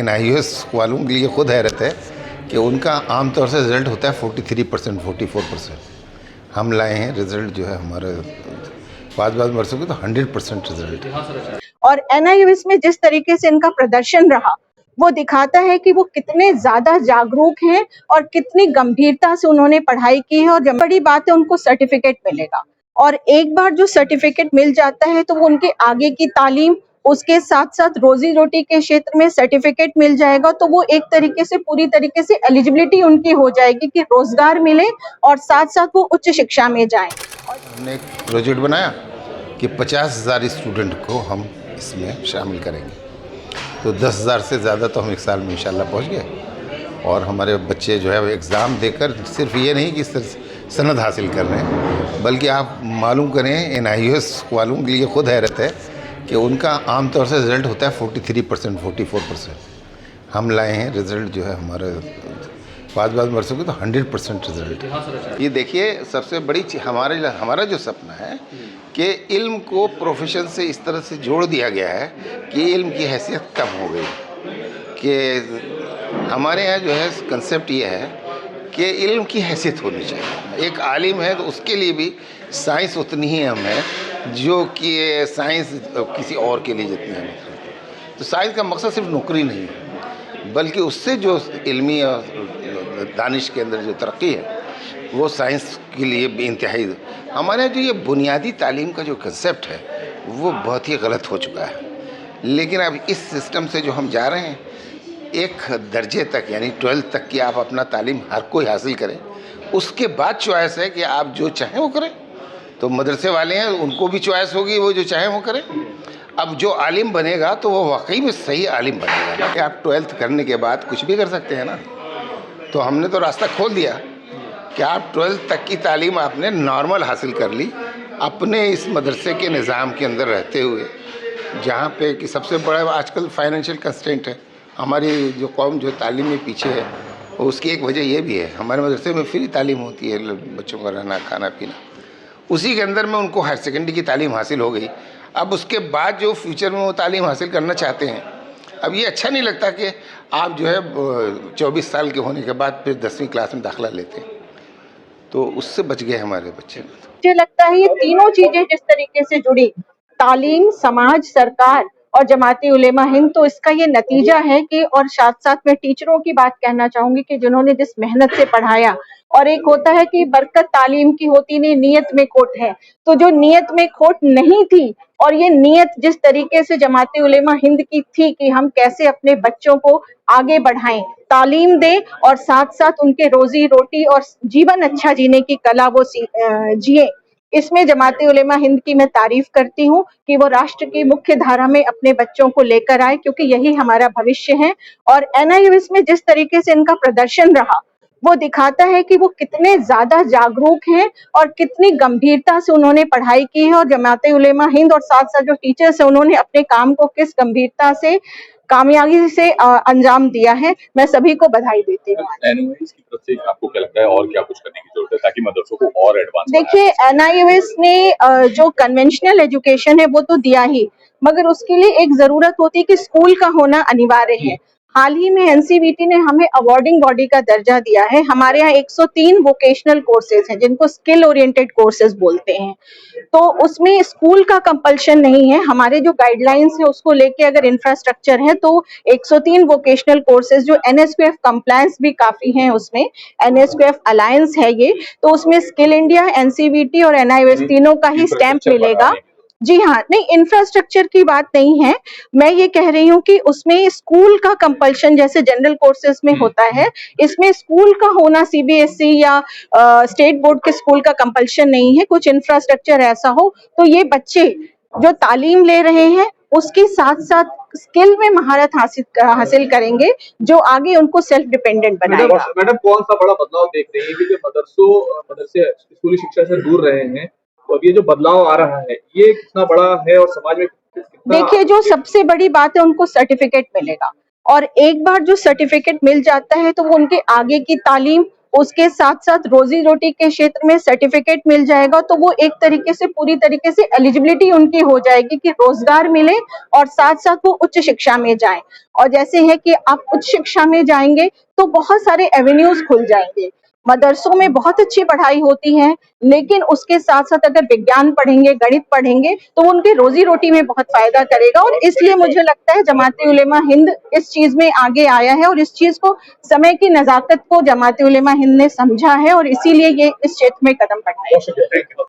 NIOS वालों के लिए खुद हैरत है कि उनका आमतौर से रिज़ल्ट होता है 43%, 44%। हम लाए हैं रिज़ल्ट जो है हमारा 5 वर्षों के तो 100% रिज़ल्ट है। और NIOS में जिस तरीके से इनका प्रदर्शन रहा वो दिखाता है कि वो कितने ज्यादा जागरूक हैं और कितनी गंभीरता से उन्होंने पढ़ाई की है। और जब बड़ी बात है उनको सर्टिफिकेट मिलेगा, और एक बार जो सर्टिफिकेट मिल जाता है तो वो उनके आगे की तालीम, उसके साथ साथ रोजी रोटी के क्षेत्र में सर्टिफिकेट मिल जाएगा, तो वो एक तरीके से पूरी तरीके से एलिजिबिलिटी उनकी हो जाएगी कि रोजगार मिले और साथ साथ वो उच्च शिक्षा में जाएं। हमने एक प्रोजेक्ट बनाया कि 50,000 स्टूडेंट को हम इसमें शामिल करेंगे, तो 10,000 से ज़्यादा तो हम एक साल में इंशाल्लाह पहुंच गए। और हमारे बच्चे जो है वो एग्ज़ाम देकर सिर्फ ये नहीं कि सनद हासिल कर रहे हैं, बल्कि आप मालूम करें NIOS वालों के लिए खुद हैरत है कि उनका आमतौर से रिज़ल्ट होता है 43%, 44%। हम लाए हैं रिज़ल्ट जो है हमारा 5 वर्षों के तो 100% रिज़ल्ट है। ये देखिए सबसे बड़ी हमारा जो सपना है कि इल्म को प्रोफेशन से इस तरह से जोड़ दिया गया है कि इल्म की हैसियत कम हो गई। कि हमारे यहाँ जो है कंसेप्ट ये है कि इल्म की हैसियत होनी चाहिए। एक आलिम है तो उसके लिए भी साइंस उतनी ही अहम है जो कि साइंस किसी और के लिए जितनी अहम है। तो साइंस का मकसद सिर्फ नौकरी नहीं है, बल्कि उससे जो इल्मी और दानिश के अंदर जो तरक्की है वो साइंस के लिए भी इंतहाई। हमारे जो ये बुनियादी तालीम का जो कंसेप्ट है वो बहुत ही गलत हो चुका है। लेकिन अब इस सिस्टम से जो हम जा रहे हैं, एक दर्जे तक यानी 12th तक की आप अपना तालीम हर कोई हासिल करें, उसके बाद चॉइस है कि आप जो चाहें वो करें। तो मदरसे वाले हैं उनको भी चॉइस होगी, वो जो चाहें वो करें। अब जो आलिम बनेगा तो वो वाकई में सही आलिम बनेगा कि आप 12th करने के बाद कुछ भी कर सकते हैं ना। तो हमने तो रास्ता खोल दिया कि आप 12th तक की तालीम आपने नॉर्मल हासिल कर ली अपने इस मदरसे के निज़ाम के अंदर रहते हुए, जहाँ पे कि सबसे बड़ा आजकल फाइनेंशियल कंस्ट्रेंट है। हमारी जो कौम जो तालीम में पीछे है उसकी एक वजह ये भी है, हमारे मदरसे में फ्री तालीम होती है, बच्चों का रहना खाना पीना, उसी के अंदर में उनको हायर सेकेंडरी की तालीम हासिल हो गई। अब उसके बाद जो फ्यूचर में वो तालीम हासिल करना चाहते हैं, अब ये अच्छा नहीं लगता कि आप जो है 24 साल के होने के बाद फिर 10वीं क्लास में दाखिला लेते हैं, तो उससे बच गए हमारे बच्चे। मुझे लगता है ये तीनों चीजें जिस तरीके से जुड़ी, तालीम, समाज, सरकार और जमाती उलेमा हिंद, तो इसका ये नतीजा है कि, और साथ साथ मैं टीचरों की बात कहना चाहूंगी कि जिन्होंने जिस मेहनत से पढ़ाया, और एक होता है कि बरकत तालीम की होती नहीं, नियत में खोट है, तो जो नियत में खोट नहीं थी और ये नियत जिस तरीके से जमाती उलेमा हिंद की थी कि हम कैसे अपने बच्चों को आगे बढ़ाएं, तालीम दें और साथ साथ उनके रोजी रोटी और जीवन अच्छा जीने की कला वो जिए, इसमें जमाती उलेमा हिंद की मैं तारीफ करती हूँ कि वो राष्ट्र की मुख्य धारा में अपने बच्चों को लेकर आए, क्योंकि यही हमारा भविष्य है। और NIOS में जिस तरीके से इनका प्रदर्शन रहा वो दिखाता है कि वो कितने ज्यादा जागरूक हैं और कितनी गंभीरता से उन्होंने पढ़ाई की है। और जमाती उलेमा हिंद और साथ साथ जो टीचर्स है उन्होंने अपने काम को किस गंभीरता से, कामयाबी से अंजाम दिया है। मैं सभी को बधाई देती हूँ। NIOS की तरफ से आपको क्या लगता है और क्या कुछ करने की जरूरत है ताकि मदरसों को और एडवांस? देखिए, NIOS ने जो कन्वेंशनल एजुकेशन है वो तो दिया ही, मगर उसके लिए एक जरूरत होती है कि स्कूल का होना अनिवार्य है। हाल ही में NCVT ने हमें अवार्डिंग बॉडी का दर्जा दिया है। हमारे यहाँ 103 वोकेशनल कोर्सेज हैं जिनको स्किल ओरिएंटेड कोर्सेज बोलते हैं, तो उसमें स्कूल का कंपल्शन नहीं है। हमारे जो गाइडलाइंस है उसको लेके अगर इंफ्रास्ट्रक्चर है तो 103 वोकेशनल कोर्सेज जो NSQF कंप्लायंस भी काफी हैं, उसमें NSQF अलायंस है ये, तो उसमें स्किल इंडिया, NCVT और NIOS तीनों का ही स्टैंप मिलेगा। जी हाँ, नहीं, इंफ्रास्ट्रक्चर की बात नहीं है, मैं ये कह रही हूँ कि उसमें स्कूल का कंपल्शन जैसे जनरल कोर्सेज में होता है, इसमें स्कूल का होना CBSE या स्टेट बोर्ड के स्कूल का कंपल्शन नहीं है। कुछ इंफ्रास्ट्रक्चर ऐसा हो तो ये बच्चे जो तालीम ले रहे हैं उसके साथ साथ स्किल में महारत हासिल करेंगे जो आगे उनको सेल्फ डिपेंडेंट बनाएगा। मैडम, कौन सा बड़ा बदलाव देख रही है कि मदरसे स्कूली शिक्षा से दूर रहे हैं, तो अब ये जो बदलाव आ रहा है ये कितना बड़ा है और समाज में कितना? देखिए, जो सबसे बड़ी बात है उनको सर्टिफिकेट मिलेगा, और एक बार जो सर्टिफिकेट मिल जाता है तो वो उनके आगे की तालीम, उसके साथ साथ रोजी रोटी के क्षेत्र में सर्टिफिकेट मिल जाएगा, तो वो एक तरीके से पूरी तरीके से एलिजिबिलिटी उनकी हो जाएगी कि रोजगार मिले और साथ साथ वो उच्च शिक्षा में जाएं। और जैसे है कि आप उच्च शिक्षा में जाएंगे तो बहुत सारे एवेन्यूज खुल जाएंगे। मदरसों में बहुत अच्छी पढ़ाई होती है, लेकिन उसके साथ साथ अगर विज्ञान पढ़ेंगे, गणित पढ़ेंगे तो वो उनकी रोजी रोटी में बहुत फायदा करेगा। और इसलिए मुझे लगता है जमात उलेमा हिंद इस चीज में आगे आया है और इस चीज को, समय की नजाकत को जमात उलेमा हिंद ने समझा है और इसीलिए ये इस क्षेत्र में कदम बढ़ाया है। बहुत शुक्रिया, थैंक यू।